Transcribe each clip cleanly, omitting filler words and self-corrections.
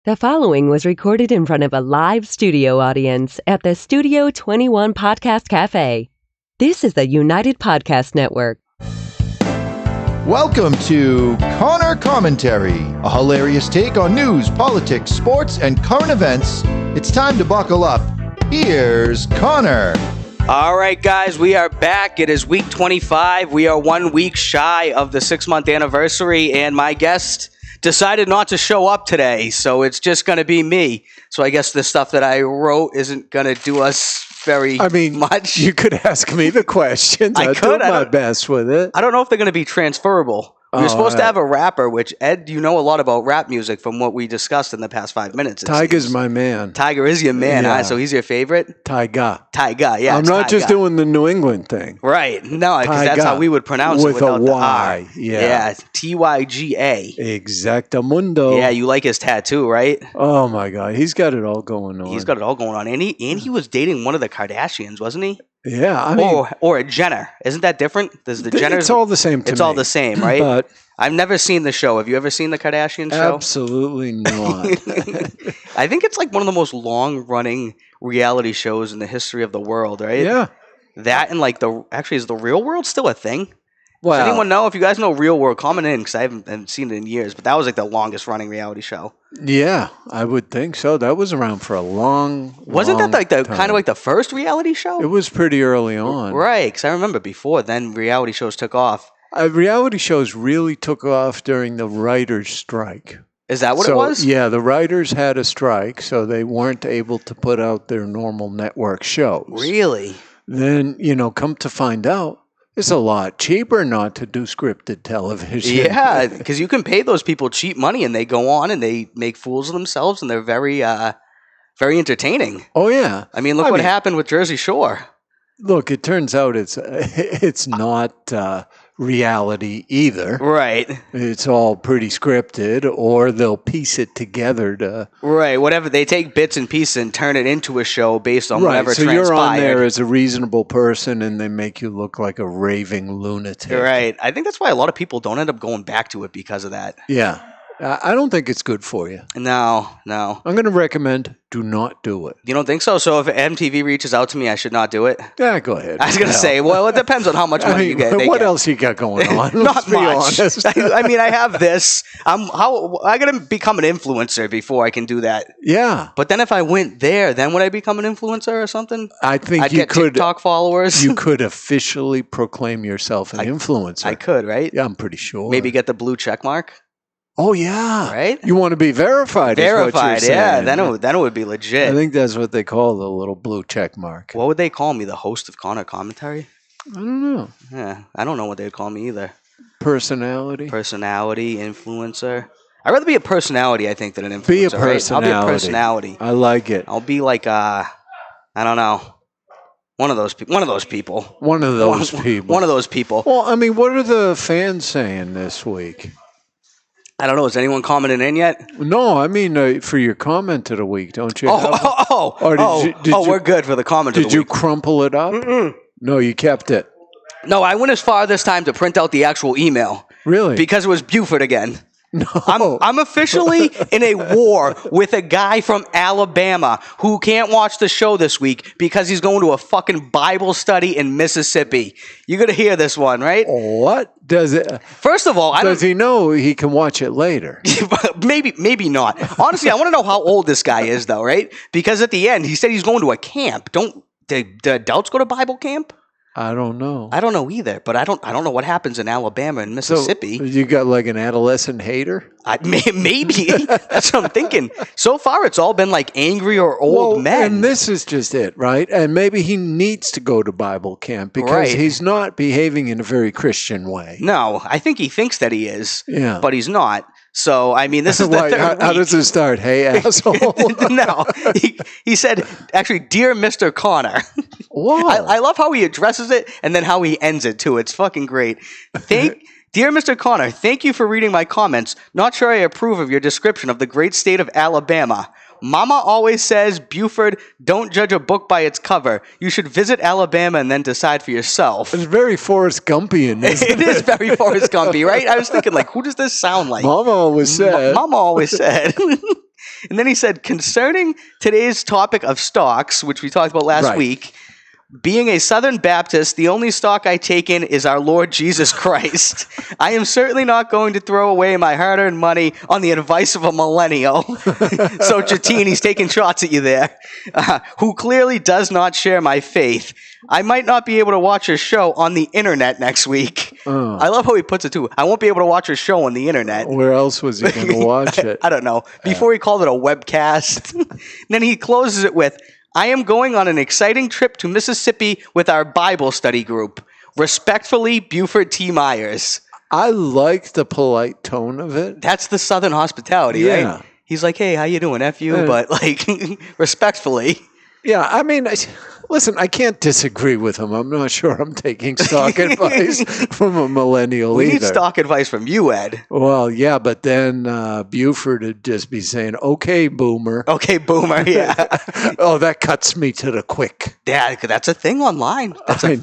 The following was recorded in front of a live studio audience at the Studio 21 Podcast Cafe. This is the United Podcast Network. Welcome to Conor Commentary, a hilarious take on news, politics, sports, and current events. It's time to buckle up. Here's Conor. All right, guys, we are back. It is week 25. We are 1 week shy of the 6-month anniversary, and my guest decided not to show up today, so it's just going to be me. So I guess the stuff that I wrote isn't going to do us very much. You could ask me the questions. I could. Do my best with it. I don't know if they're going to be transferable. We were supposed to have a rapper, which, Ed, you know a lot about rap music from what we discussed in the past 5 minutes. Tiger's my man. Tiger is your man, yeah. Huh? So he's your favorite? Tiger, yeah. I'm not just doing the New England thing. Right. No, because that's how we would pronounce it without the R. Yeah, Tyga. Exactamundo. Yeah, you like his tattoo, right? Oh, my God. He's got it all going on. He's got it all going on. And he was dating one of the Kardashians, wasn't he? Yeah, I mean, or a Jenner. Isn't that different? There's the Jenners. It's all the same to me. It's all the same, right? But I've never seen the show. Have you ever seen the Kardashian show? Absolutely not. I think it's like one of the most long-running reality shows in the history of the world, right? Yeah. That and like is the Real World still a thing? Well, does anyone know? If you guys know Real World, comment in because I haven't seen it in years. But that was like the longest-running reality show. Yeah, I would think so. That was around for a Wasn't that like time. kind of like the first reality show? It was pretty early on, right? Because I remember before then reality shows took off. Reality shows really took off during the writers' strike. Is that what it was? Yeah, the writers had a strike, so they weren't able to put out their normal network shows. Really? Then, come to find out, it's a lot cheaper not to do scripted television. Yeah, because you can pay those people cheap money, and they go on and they make fools of themselves, and they're very, very entertaining. Oh yeah, I mean, look what happened with Jersey Shore. Look, it turns out it's not reality either. Right. It's all pretty scripted, or they'll piece it together to... Right, whatever. They take bits and pieces and turn it into a show based on whatever so transpired. You're on there as a reasonable person, and they make you look like a raving lunatic. Right. I think that's why a lot of people don't end up going back to it because of that. Yeah. I don't think it's good for you. No. I'm going to recommend do not do it. You don't think so? So if MTV reaches out to me, I should not do it? Yeah, go ahead. I was going to say, well, it depends on how much money you get. What else you got going on? Not much. I mean, I have this. I got to become an influencer before I can do that. Yeah. But then if I went there, then would I become an influencer or something? I think I'd get TikTok followers. You could officially proclaim yourself an influencer. I could, right? Yeah, I'm pretty sure. Maybe get the blue check mark. Oh, yeah. Right? You want to be verified, Verified, is what you're yeah. saying. Then it would be legit. I think that's what they call the little blue check mark. What would they call me? The host of Conor Commentary? I don't know. Yeah, I don't know what they'd call me either. Personality, influencer. I'd rather be a personality, I think, than an influencer. Be a personality. Right? I'll be a personality. I like it. I'll be like, I don't know. One of those people. One of those people. Well, I mean, what are the fans saying this week? I don't know. Has anyone commented in yet? No, I mean for your comment of the week, don't you? We're good for the comment of the week. Did you crumple it up? Mm-mm. No, you kept it. No, I went as far this time to print out the actual email. Really? Because it was Buford again. No. I'm officially in a war with a guy from Alabama who can't watch the show this week because he's going to a fucking Bible study in Mississippi. You're going to hear this one, right? What? Does it? First of all, does he know he can watch it later? Maybe not. Honestly, I want to know how old this guy is, though, right? Because at the end, he said he's going to a camp. Don't the adults go to Bible camp? I don't know. I don't know either, but I don't know what happens in Alabama and Mississippi. So you got like an adolescent hater? Maybe. That's what I'm thinking. So far, it's all been like angry or old men. And this is just it, right? And maybe he needs to go to Bible camp because he's not behaving in a very Christian way. No, I think he thinks that he is, but he's not. So, I mean, this is the third How does it start? Hey, asshole. No. He said, actually, Dear Mr. Conor. Whoa. I love how he addresses it and then how he ends it, too. It's fucking great. Dear Mr. Conor, thank you for reading my comments. Not sure I approve of your description of the great state of Alabama. Mama always says, Buford, don't judge a book by its cover. You should visit Alabama and then decide for yourself. It's very Forrest Gumpian, isn't it? It is very Forrest Gumpy, right? I was thinking, like, who does this sound like? Mama always said. Mama always said. And then he said, concerning today's topic of stocks, which we talked about last week, being a Southern Baptist, the only stock I take in is our Lord Jesus Christ. I am certainly not going to throw away my hard-earned money on the advice of a millennial. So, Chatine, he's taking shots at you there, who clearly does not share my faith. I might not be able to watch a show on the internet next week. I love how he puts it, too. I won't be able to watch a show on the internet. Where else was he going to watch it? I don't know. Before he called it a webcast. Then he closes it with, I am going on an exciting trip to Mississippi with our Bible study group. Respectfully, Buford T. Myers. I like the polite tone of it. That's the Southern hospitality, right? He's like, hey, how you doing? F you, but like, respectfully. Yeah, I mean, listen, I can't disagree with him. I'm not sure I'm taking stock advice from a millennial We either. need stock advice from you, Ed. Well, yeah, but then Buford would just be saying, okay, boomer. Okay, boomer, yeah. Oh, that cuts me to the quick. Yeah, that's a thing online. That's a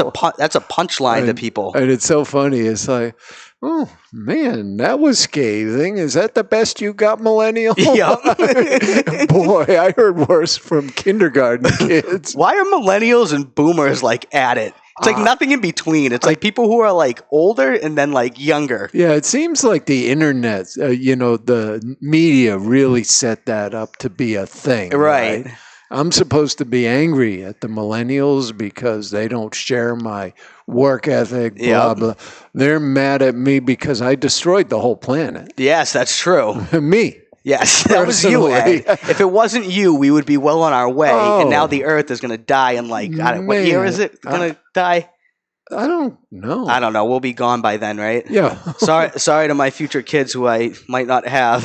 punchline to people. And it's so funny. It's like, oh, man, that was scathing. Is that the best you got, millennial? Yep. Boy, I heard worse from kindergarten kids. Why are millennials and boomers like at it? It's like nothing in between. It's like people who are like older and then like younger. Yeah, it seems like the internet, the media really set that up to be a thing. Right. I'm supposed to be angry at the millennials because they don't share my work ethic, blah, blah. They're mad at me because I destroyed the whole planet. Yes, that's true. Me. Yes, that was you, Ed. If it wasn't you, we would be well on our way. And now the Earth is going to die in like, what year is it going to die? I don't know. I don't know. We'll be gone by then, right? Yeah. Sorry to my future kids who I might not have.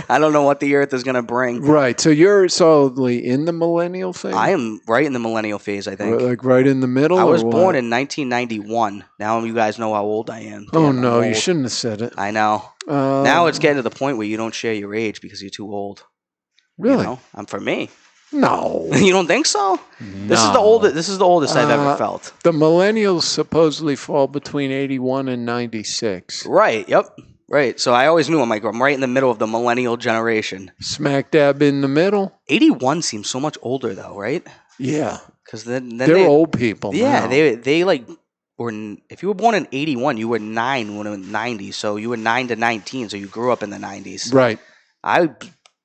I don't know what the Earth is going to bring. Right. So you're solidly in the millennial thing? I am right in the millennial phase, I think. Like right in the middle? I was born in 1991. Now you guys know how old I am. Oh, no. You shouldn't have said it. I know. Now it's getting to the point where you don't share your age because you're too old. Really? You know? For me. No. You don't think so? No. This is the oldest I've ever felt. The millennials supposedly fall between 81 and 96. Right. Yep. Right. So I always knew I'm right in the middle of the millennial generation. Smack dab in the middle. 81 seems so much older though, right? Yeah. Because then they're old people. Yeah. Now. They like were. If you were born in 81, you were 9 when it was 90. So you were 9 to 19. So you grew up in the 90s. Right. I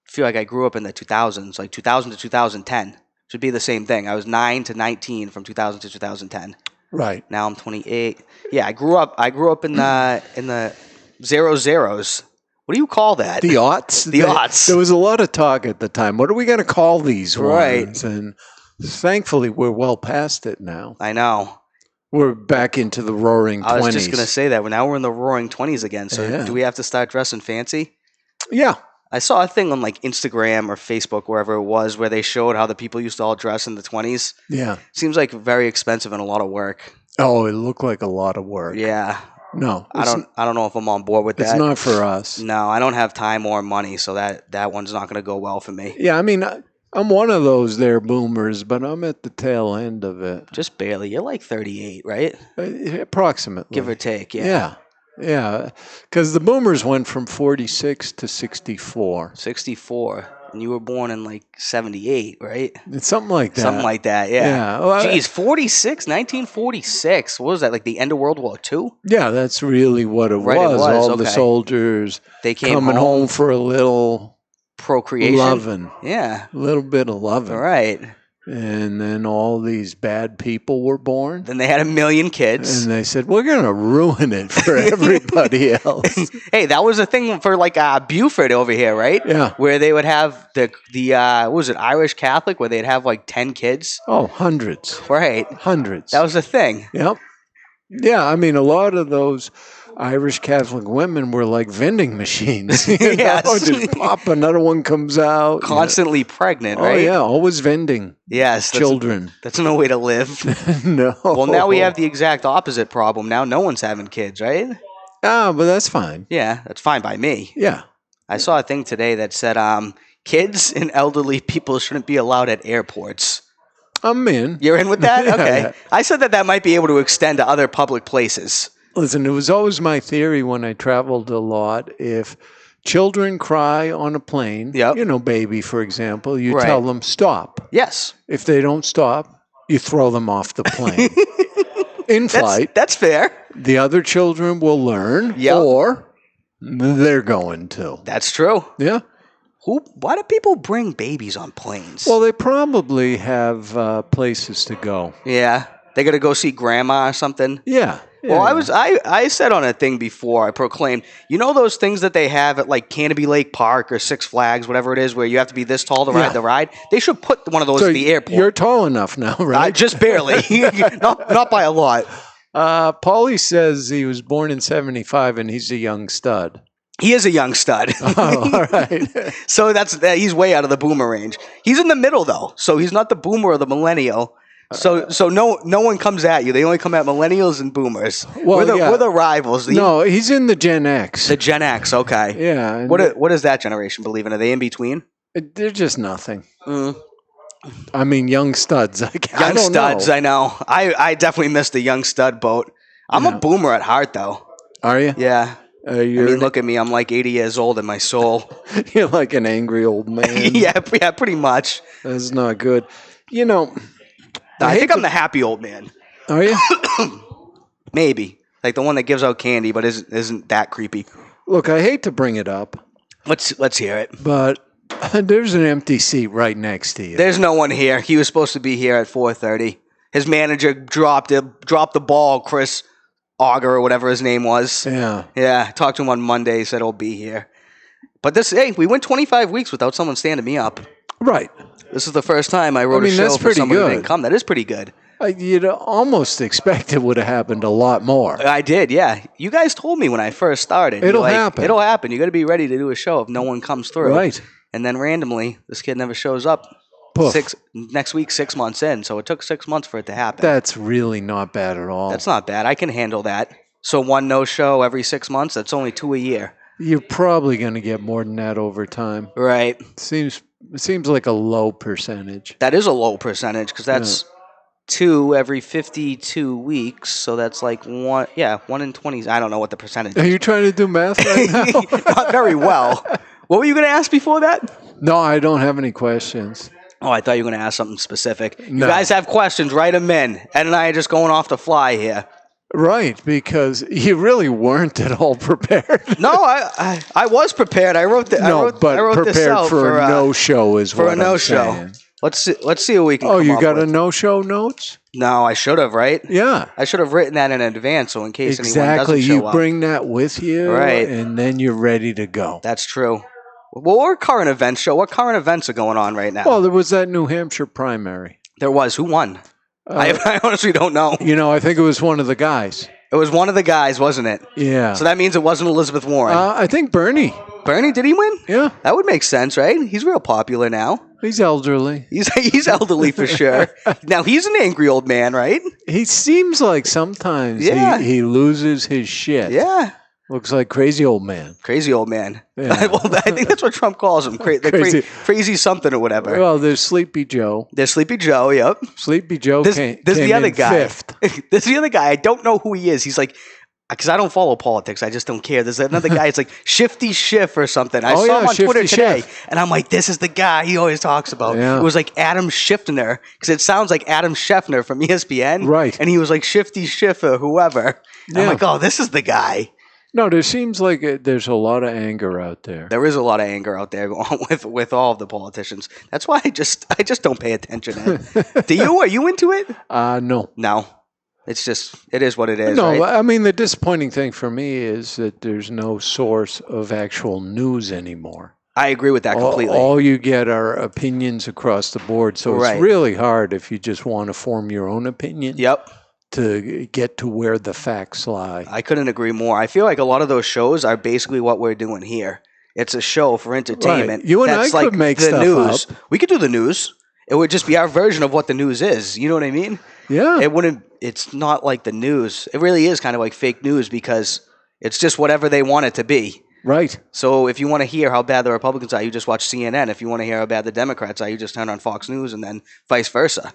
feel like I grew up in the 2000s, like 2000 to 2010. Should be the same thing. I was 9 to 19 from 2000 to 2010. Right. Now I'm 28. Yeah, I grew up in the 00s. What do you call that? The aughts. The aughts. There was a lot of talk at the time. What are we going to call these ones? And thankfully, we're well past it now. I know. We're back into the roaring 20s. I was just going to say that. Now we're in the roaring 20s again. So do we have to start dressing fancy? Yeah. I saw a thing on like Instagram or Facebook, wherever it was, where they showed how the people used to all dress in the 20s. Yeah. Seems like very expensive and a lot of work. Oh, it looked like a lot of work. Yeah. No. I don't know if I'm on board with that. It's not for us. No, I don't have time or money, so that one's not going to go well for me. Yeah, I mean, I'm one of those there boomers, but I'm at the tail end of it. Just barely. You're like 38, right? Approximately. Give or take, yeah. Yeah. Yeah, because the boomers went from 46 to 64. 64. And you were born in like 78, right? It's something like that. Something like that, yeah. Yeah. Well, Geez, 1946. What was that, like the end of World War II? Yeah, that's really what it was. All the soldiers they came coming home for a little procreation. Loving. Yeah. A little bit of loving. Right. And then all these bad people were born. Then they had 1 million kids. And they said, we're going to ruin it for everybody else. Hey, that was a thing for like Buford over here, right? Yeah. Where they would have the what was it, Irish Catholic, where they'd have like 10 kids. Oh, hundreds. Right. Hundreds. That was a thing. Yep. Yeah, I mean, a lot of those Irish Catholic women were like vending machines. Yes. Just pop, another one comes out. Constantly pregnant, right? Oh, yeah, always vending. Yes. Children. That's no way to live. No. Well, now we have the exact opposite problem. Now no one's having kids, right? Ah, but that's fine. Yeah, that's fine by me. Yeah. I saw a thing today that said kids and elderly people shouldn't be allowed at airports. I'm in. You're in with that? Yeah, Okay. yeah. I said that might be able to extend to other public places. Listen, it was always my theory when I traveled a lot, if Children cry on a plane. Yep. Baby, for example. You Right. tell them stop. Yes. If they don't stop, you throw them off the plane. In flight, That's fair. the other children will learn, Yep. or they're going to. That's true. Yeah. Why do people bring babies on planes? Well, they probably have places to go. Yeah. They got to go see grandma or something. Yeah. Well, yeah. I said on a thing before, I proclaimed, those things that they have at like Canopy Lake Park or Six Flags, whatever it is, where you have to be this tall to ride the ride? They should put one of those at the airport. You're tall enough now, right? Just barely. not by a lot. Paulie says he was born in 75 and he's a young stud. He is a young stud. Oh, all right. So he's way out of the boomer range. He's in the middle, though. So he's not the boomer or the millennial. So no one comes at you. They only come at millennials and boomers. Well, we're the rivals. No, he's in the Gen X. The Gen X, okay. Yeah. What does that generation believe in? Are they in between? They're just nothing. I mean, young studs. I don't studs, know. I know. I definitely missed the young stud boat. I'm a boomer at heart, though. Are you? Yeah. Look at me. I'm like 80 years old in my soul. You're like an angry old man. yeah, pretty much. That's not good. I think I'm the happy old man. Are you? Maybe. Like the one that gives out candy but isn't that creepy. Look, I hate to bring it up. Let's hear it. But there's an empty seat right next to you. There's no one here. He was supposed to be here at 4:30. His manager dropped the ball, Chris Auger or whatever his name was. Yeah. Yeah, I talked to him on Monday. He said he'll be here. But we went 25 weeks without someone standing me up. Right. This is the first time I wrote a show for somebody who didn't come. That is pretty good. You'd almost expect it would have happened a lot more. I did, yeah. You guys told me when I first started. It'll happen. It'll happen. You got to be ready to do a show if no one comes through. Right. And then randomly, this kid never shows up. Poof. Next week, 6 months in. So it took 6 months for it to happen. That's really not bad at all. That's not bad. I can handle that. So one no-show every 6 months, that's only 2 a year. You're probably going to get more than that over time. Right. It seems like a low percentage. That is a low percentage because that's 2 every 52 weeks. So that's like 1 in 20. I don't know what the percentage is. Are you trying to do math right now? Not very well. What were you going to ask before that? No, I don't have any questions. Oh, I thought you were going to ask something specific. No. You guys have questions, write them in. Ed and I are just going off the fly here. Right, because you really weren't at all prepared. No, I was prepared. I wrote prepared this out for a no-show is for what a no-show. I'm saying. Let's see what we can. Oh, come you up got with. a no-show notes? No, I should have, right? Yeah. I should have written that in advance, so in case anyone Exactly. doesn't show You up. bring that with you, Right. and then you're ready to go. That's true. Well, we're a current events show. What current events are going on right now? Well, there was that New Hampshire primary. There was. Who won? I honestly don't know. I think it was one of the guys. It was one of the guys, wasn't it? Yeah. So that means it wasn't Elizabeth Warren. I think Bernie. Bernie, did he win? Yeah. That would make sense, right? He's real popular now. He's elderly. He's elderly for sure. Now, he's an angry old man, right? He seems like sometimes he loses his shit. Yeah. Looks like crazy old man. Crazy old man. Yeah. Well, I think that's what Trump calls him. Crazy something or whatever. Well, there's Sleepy Joe. There's Sleepy Joe, yep. Sleepy Joe came the other in guy. fifth. This is the other guy. I don't know who he is. He's like, because I don't follow politics. I just don't care. There's another guy. It's like Shifty Schiff or something. I saw him on Twitter today. Schiff. And I'm like, this is the guy he always talks about. Yeah. It was like Adam Schiffner, because it sounds like Adam Scheffner from ESPN. Right. And he was like Shifty Schiff or whoever. And I'm Yeah. like, oh, this is the guy. No, there seems like there's a lot of anger out there. There is a lot of anger out there with all of the politicians. That's why I just don't pay attention. Do you? Are you into it? No. No. It is what it is. No, right? I mean, the disappointing thing for me is that there's no source of actual news anymore. I agree with that completely. All you get are opinions across the board. So Right. it's really hard if you just want to form your own opinion. Yep. To get to where the facts lie. I couldn't agree more. I feel like a lot of those shows are basically what we're doing here. It's a show for entertainment. Right. You and That's I could like make the stuff news. up. We could do the news. It would just be our version of what the news is. You know what I mean? Yeah. It's not like the news. It really is kind of like fake news because it's just whatever they want it to be. Right. So if you want to hear how bad the Republicans are, you just watch CNN. If you want to hear how bad the Democrats are, you just turn on Fox News and then vice versa.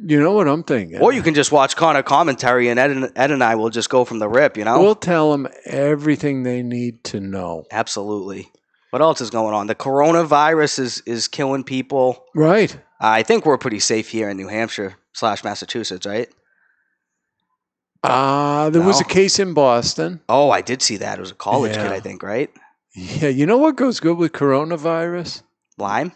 You know what I'm thinking? Or you can just watch Conor commentary, and Ed and I will just go from the rip, you know? We'll tell them everything they need to know. Absolutely. What else is going on? The coronavirus is killing people. Right. I think we're pretty safe here in New Hampshire / Massachusetts, right? There was a case in Boston. Oh, I did see that. It was a college kid, I think, right? Yeah, you know what goes good with coronavirus? Lyme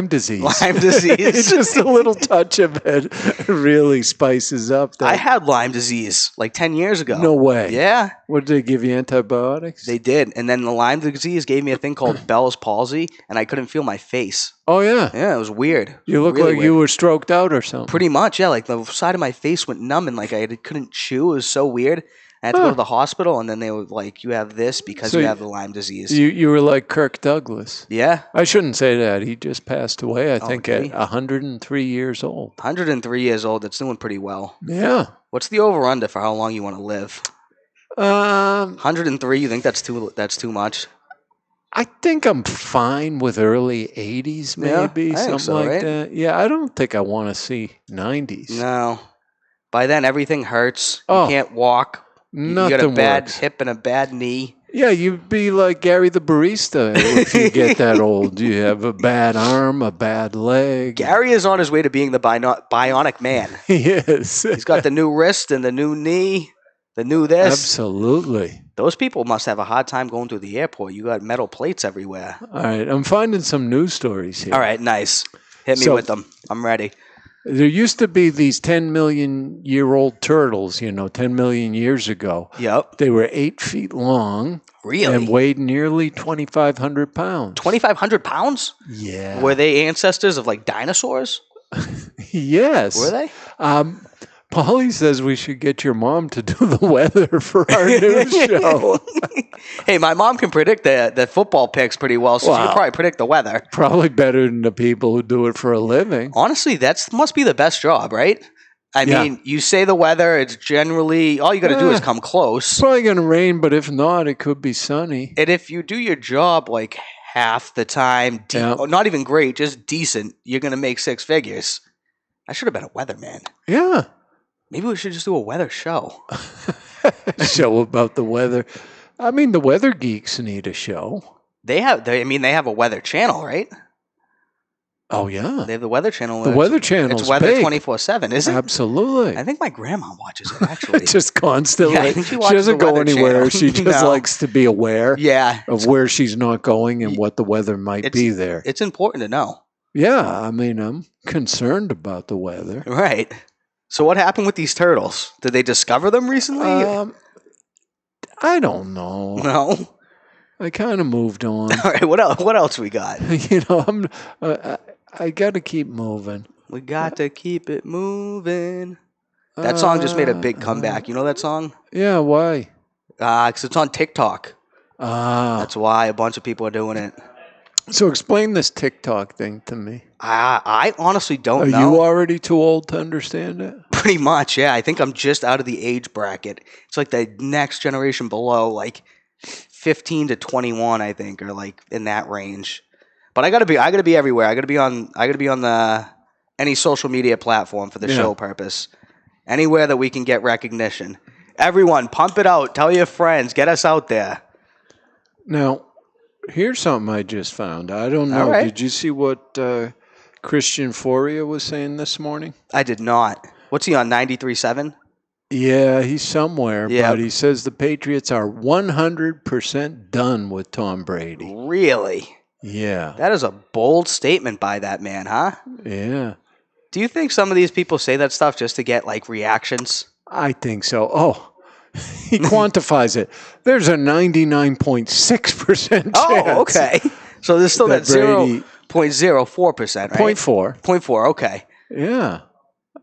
disease. Lyme disease. It's just a little touch of it really spices up that. I had Lyme disease like 10 years ago. No way. Yeah. What, did they give you, antibiotics? They did. And then the Lyme disease gave me a thing called Bell's palsy, and I couldn't feel my face. Oh, yeah. Yeah, it was weird. You look really like weird. you were stroked out or something. Pretty much, yeah. Like the side of my face went numb, and like I couldn't chew. It was so weird. I had to go to the hospital, and then they were like, you have this because you have the Lyme disease. You were like Kirk Douglas. Yeah. I shouldn't say that. He just passed away, I think, did he? at 103 years old. 103 years old. That's doing pretty well. Yeah. What's the over-under for how long you want to live? 103, you think that's too much? I think I'm fine with early 80s, maybe, I think something so, like right? that. Yeah, I don't think I want to see 90s. No. By then, everything hurts. Oh, you can't walk. You Nothing got a bad works. hip and a bad knee. Yeah, you'd be like Gary the barista if you get that old. You have a bad arm, a bad leg. Gary is on his way to being the bionic man. Yes. He's got the new wrist and the new knee, the new this. Absolutely. Those people must have a hard time going through the airport. You got metal plates everywhere. All right, I'm finding some news stories here. All right, nice. Hit me with them. I'm ready. There used to be these 10 million year old turtles, 10 million years ago. Yep. They were 8 feet long. Really? And weighed nearly 2,500 pounds. 2,500 pounds? Yeah. Were they ancestors of like dinosaurs? Yes. Were they? Polly says we should get your mom to do the weather for our news show. Hey, my mom can predict the football picks pretty well, so she can probably predict the weather. Probably better than the people who do it for a living. Honestly, that must be the best job, right? I mean, you say the weather, it's generally, all you got to do is come close. It's probably going to rain, but if not, it could be sunny. And if you do your job like half the time, not even great, just decent, you're going to make six figures. I should have been a weatherman. Yeah. Maybe we should just do a weather show. Show about the weather. I mean, the weather geeks need a show. They have a weather channel, right? Oh, yeah. They have the Weather Channel. The Weather Channel. It's weather 24/7, isn't it? Absolutely. I think my grandma watches it, actually. Just constantly. Yeah, I think she doesn't go anywhere. She just No. likes to be aware of where she's not going and what the weather might be there. It's important to know. Yeah, I mean, I'm concerned about the weather. Right. So what happened with these turtles? Did they discover them recently? I don't know. No? I kind of moved on. All right, what else we got? I got to keep moving. We got to keep it moving. That song just made a big comeback. You know that song? Yeah, why? Because it's on TikTok. Ah. That's why a bunch of people are doing it. So explain this TikTok thing to me. I honestly don't know. Are you already too old to understand it? Pretty much, yeah. I think I'm just out of the age bracket. It's like the next generation below, like 15 to 21, I think, or like in that range. But I gotta be everywhere. I gotta be on the any social media platform for the show purpose. Anywhere that we can get recognition. Everyone, pump it out. Tell your friends. Get us out there. Now, here's something I just found. I don't know. Right. Did you see what Christian Foria was saying this morning? I did not. What's he on, 93.7? Yeah, he's somewhere. Yeah. But he says the Patriots are 100% done with Tom Brady. Really? Yeah. That is a bold statement by that man, huh? Yeah. Do you think some of these people say that stuff just to get, like, reactions? I think so. Oh, he quantifies it. There's a 99.6% chance. Oh, okay. So there's still that Brady- 0.04%, right? 0.4. 0.4, okay. Yeah.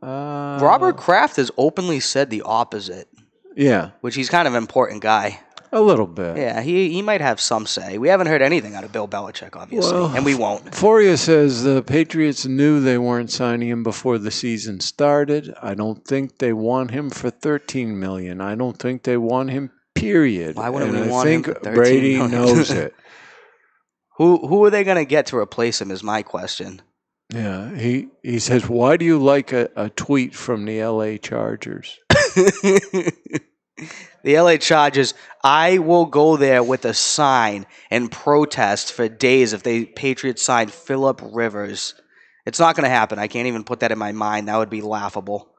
Robert Kraft has openly said the opposite, Yeah. which he's kind of an important guy. A little bit. Yeah, he might have some say. We haven't heard anything out of Bill Belichick, obviously, and we won't. Foria says the Patriots knew they weren't signing him before the season started. I don't think they want him for $13 million. I don't think they want him, period. Why wouldn't and we I want him think for $13 Brady million? knows it. Who are they going to get to replace him is my question. Yeah, he says, why do you like a tweet from the L.A. Chargers? The LA Chargers, I will go there with a sign and protest for days if the Patriots sign Phillip Rivers. It's not going to happen. I can't even put that in my mind. That would be laughable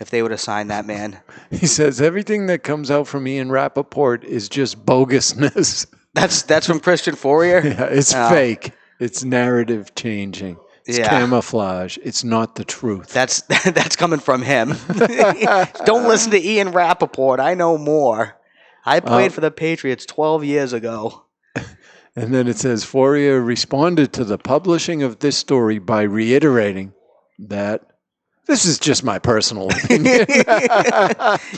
if they would have signed that man. He says, everything that comes out from Ian Rappaport is just bogusness. That's from Christian Fourier? Yeah, it's fake. It's narrative changing. It's camouflage. It's not the truth. That's coming from him. Don't listen to Ian Rappaport. I know more. I played for the Patriots 12 years ago. And then it says, Fourier responded to the publishing of this story by reiterating that this is just my personal opinion.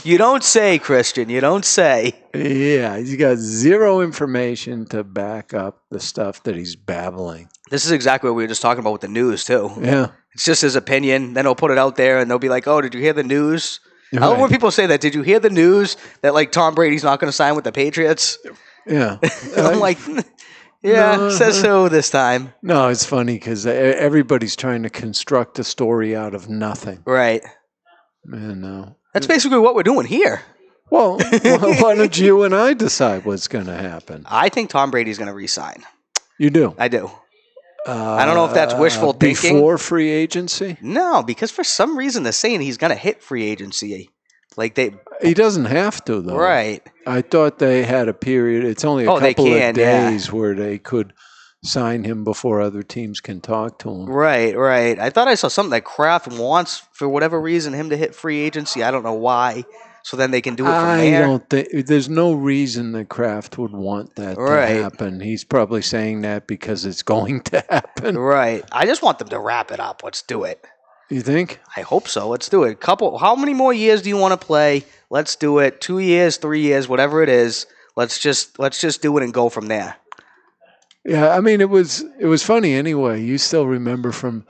You don't say, Christian. You don't say. Yeah, he's got zero information to back up the stuff that he's babbling. This is exactly what we were just talking about with the news, too. Yeah. It's just his opinion. Then he'll put it out there, and they'll be like, oh, did you hear the news? Right. I love when people say that. Did you hear the news that, like, Tom Brady's not going to sign with the Patriots? Yeah. I'm like, yeah, says who this time? No, it's funny because everybody's trying to construct a story out of nothing. Right. Man, no. That's basically what we're doing here. Well, why don't you and I decide what's going to happen? I think Tom Brady's going to resign. You do? I do. I don't know if that's wishful thinking. Before free agency? No, because for some reason they're saying he's going to hit free agency. He doesn't have to, though. Right. I thought they had a period. It's only a couple of days where they could sign him before other teams can talk to him. Right. I thought I saw something that Kraft wants, for whatever reason, him to hit free agency. I don't know why. So then they can do it from there. I don't think there's no reason that Kraft would want that to happen. He's probably saying that because it's going to happen. Right. I just want them to wrap it up. Let's do it. You think? I hope so. Let's do it. How many more years do you want to play? Let's do it. 2 years, 3 years, whatever it is. Let's just do it and go from there. Yeah, I mean, it was funny anyway. You still remember from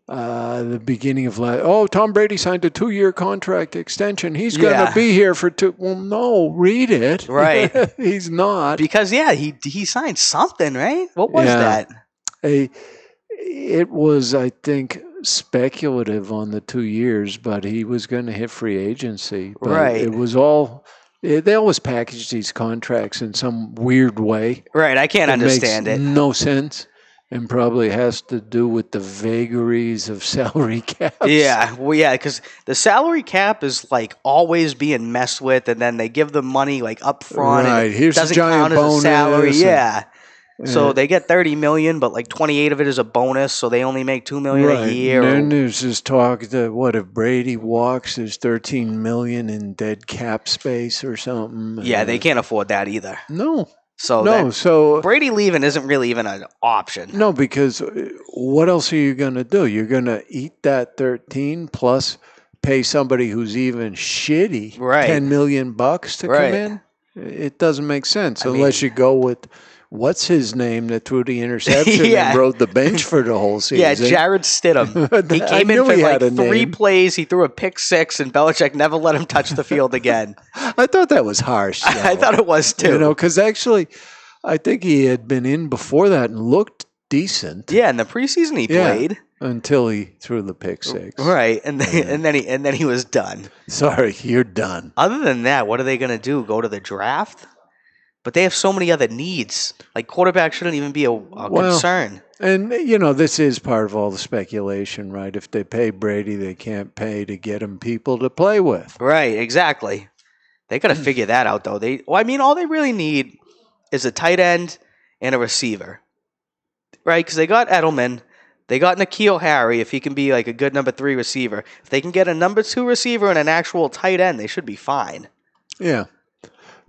the beginning of Tom Brady signed a 2-year contract extension. He's going to be here for 2. Well, no, read it. Right. He's not. Because, he signed something, right? What was that? It was, I think, speculative on the 2 years, but he was going to hit free agency. But right. It was all... They always package these contracts in some weird way. Right, I can't understand it. No sense. And probably has to do with the vagaries of salary caps. Yeah, because the salary cap is like always being messed with, and then they give them money like up front. Right, and here's doesn't a giant count bonus. As a salary. Yeah. So they get $30 million, but like 28 of it is a bonus, so they only make $2 million a year. And then there's this talk that if Brady walks, there's $13 million in dead cap space or something. Yeah, they can't afford that either. No. So Brady leaving isn't really even an option. No, because what else are you going to do? You're going to eat that 13 plus pay somebody who's even shitty $10 million to come in? It doesn't make sense unless you go with what's his name that threw the interception and rode the bench for the whole season. Yeah, Jarrett Stidham. He came in for like 3 plays. He threw a pick 6, and Belichick never let him touch the field again. I thought that was harsh. I thought it was too. Because actually, I think he had been in before that and looked decent. Yeah, in the preseason he played until he threw the pick 6. Right, and then he was done. Sorry, you're done. Other than that, what are they going to do? Go to the draft? But they have so many other needs. Like, quarterback shouldn't even be a concern. And, this is part of all the speculation, right? If they pay Brady, they can't pay to get him people to play with. Right, exactly. They got to figure that out, though. All they really need is a tight end and a receiver. Right? Because they got Edelman. They got N'Keal Harry, if he can be like a good number 3 receiver. If they can get a number 2 receiver and an actual tight end, they should be fine. Yeah.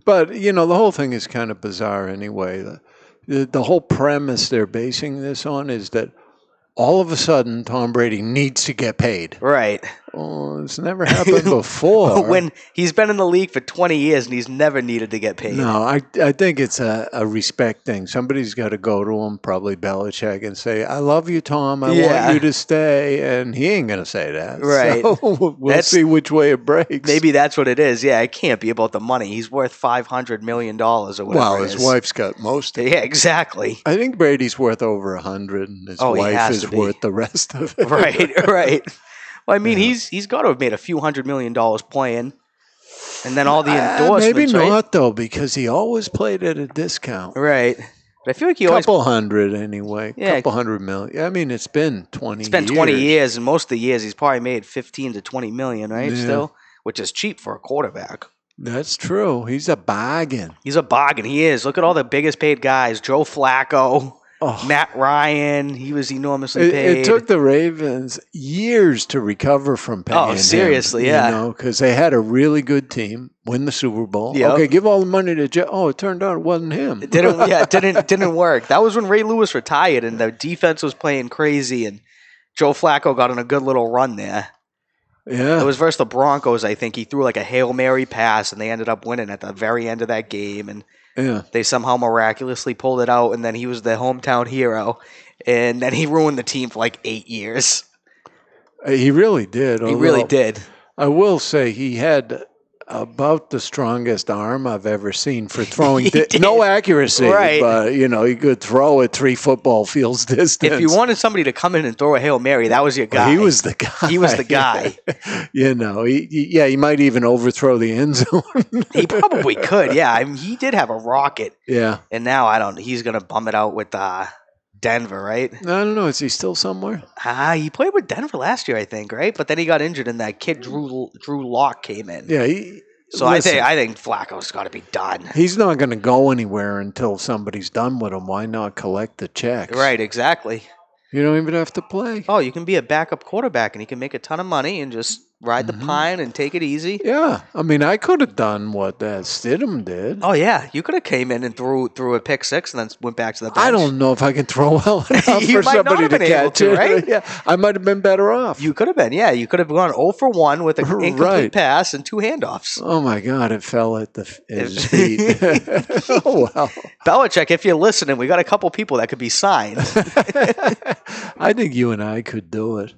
But, the whole thing is kind of bizarre anyway. The whole premise they're basing this on is that all of a sudden Tom Brady needs to get paid. Right. Oh, it's never happened before. When he's been in the league for 20 years and he's never needed to get paid. No, I think it's a respect thing. Somebody's got to go to him, probably Belichick, and say, I love you, Tom. I want you to stay. And he ain't going to say that. Right. So we'll see which way it breaks. Maybe that's what it is. Yeah, it can't be about the money. He's worth $500 million or whatever. Well, his wife's got most of it. Yeah, exactly. I think Brady's worth over 100, and his wife is worth the rest of it. Right. Well, I mean, he's got to have made a few $100 million playing, and then all the endorsements. Maybe not though, because he always played at a discount. Right. But I feel like he couple hundred anyway. Yeah, couple $100 million. I mean, it's been 20 years. It's been 20 years, and most of the years he's probably made 15 to 20 million, right? Yeah. Still, which is cheap for a quarterback. That's true. He's a bargain. He is. Look at all the biggest paid guys: Joe Flacco. Matt Ryan, he was enormously paid. It took the Ravens years to recover from paying him. Seriously, yeah. You know, because they had a really good team, win the Super Bowl. Yep. Okay, give all the money to Joe. Oh, it turned out it wasn't him. It didn't work. That was when Ray Lewis retired and the defense was playing crazy and Joe Flacco got on a good little run there. Yeah. It was versus the Broncos, I think. He threw like a Hail Mary pass and they ended up winning at the very end of that game. And they somehow miraculously pulled it out, and then he was the hometown hero, and then he ruined the team for like 8 years. He really did. He really did. I will say he had about the strongest arm I've ever seen for throwing. No accuracy, but he could throw at 3 football fields distance. If you wanted somebody to come in and throw a Hail Mary, that was your guy. He was the guy. He was the guy. He might even overthrow the end zone. He probably could. Yeah, I mean, he did have a rocket. Yeah, and now he's gonna bum it out with Denver, right? I don't know. Is he still somewhere? He played with Denver last year, I think, right? But then he got injured, and that kid Drew Lock came in. Yeah. I think Flacco's got to be done. He's not going to go anywhere until somebody's done with him. Why not collect the checks? Right. Exactly. You don't even have to play. Oh, you can be a backup quarterback, and you can make a ton of money and just ride the pine and take it easy. Yeah. I mean, I could have done what that Stidham did. Oh, yeah. You could have came in and threw a pick six and then went back to the bench. I don't know if I can throw well enough for somebody to catch it. Right? Yeah. I might have been better off. You could have been, yeah. You could have gone 0 for 1 with an incomplete pass and 2 handoffs. Oh, my God. It fell at his feet. Oh, wow. Belichick, if you're listening, we got a couple people that could be signed. I think you and I could do it.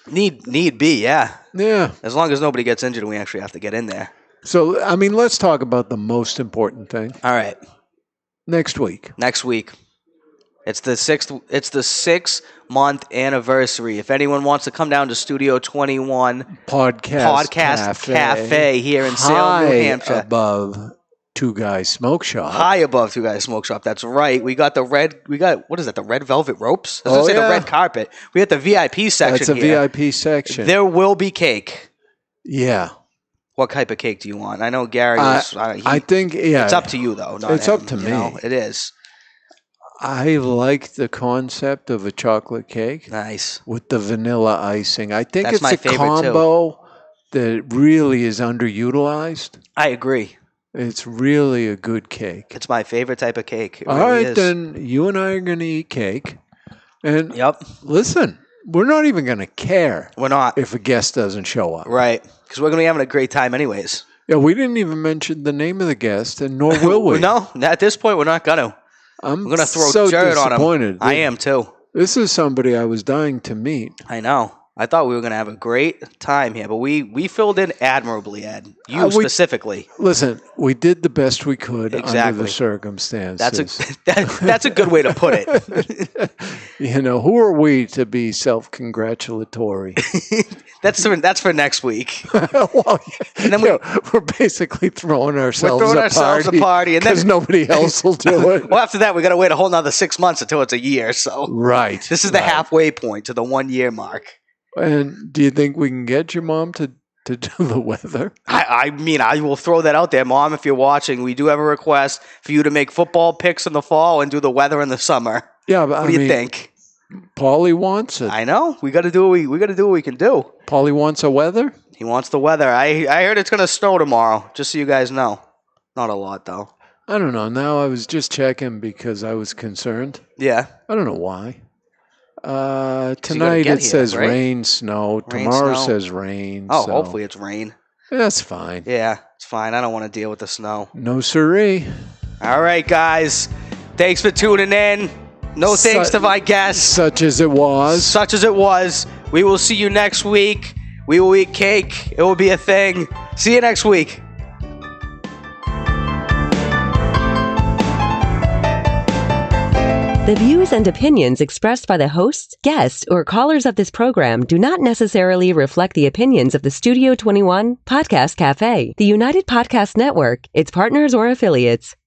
Need be, yeah. Yeah. As long as nobody gets injured and we actually have to get in there. So, I mean, let's talk about the most important thing. All right. Next week. It's the 6-month anniversary. If anyone wants to come down to Studio 21 Podcast Cafe here in Salem, New Hampshire. Above Two Guys Smoke Shop. High above Two Guys Smoke Shop. That's right. We got what is that? The red velvet ropes? I was going to say the red carpet. We got the VIP section here. That's a VIP section. There will be cake. Yeah. What type of cake do you want? I know Gary is... I think, yeah. It's up to you, though. It's up to me. It is. I like the concept of a chocolate cake. Nice. With the vanilla icing. I think That's it's a combo that really is underutilized. I agree. It's really a good cake. It's my favorite type of cake. All right, then you and I are going to eat cake. And listen, we're not even going to care. We're not. If a guest doesn't show up. Right. Because we're going to be having a great time anyways. Yeah, we didn't even mention the name of the guest, and nor will we. No, at this point, we're not going to. I'm going to throw so dirt on him. I am too. This is somebody I was dying to meet. I know. I thought we were going to have a great time here, but we filled in admirably, Ed. You specifically. Listen, we did the best we could under the circumstances. That's a good way to put it. Who are we to be self-congratulatory? That's for next week. Well, and then we're basically throwing ourselves a party because nobody else will do it. Well, after that, we got to wait a whole another 6 months until it's a year. So this is the halfway point to the 1 year mark. And do you think we can get your mom to do the weather? I mean, I will throw that out there, Mom. If you're watching, we do have a request for you to make football picks in the fall and do the weather in the summer. Yeah, but what do you think? Paulie wants it. I know. We got to do what we can do. Paulie wants a weather? He wants the weather. I heard it's going to snow tomorrow, just so you guys know. Not a lot, though. I don't know. Now I was just checking because I was concerned. Yeah. I don't know why. Tonight it says rain, snow. Tomorrow says rain. Oh, hopefully it's rain. That's fine. Yeah, it's fine. I don't want to deal with the snow. No siree. All right, guys. Thanks for tuning in. No thanks to my guests. Such as it was. Such as it was. We will see you next week. We will eat cake. It will be a thing. See you next week. The views and opinions expressed by the hosts, guests, or callers of this program do not necessarily reflect the opinions of the Studio 21 Podcast Cafe, the United Podcast Network, its partners, or affiliates.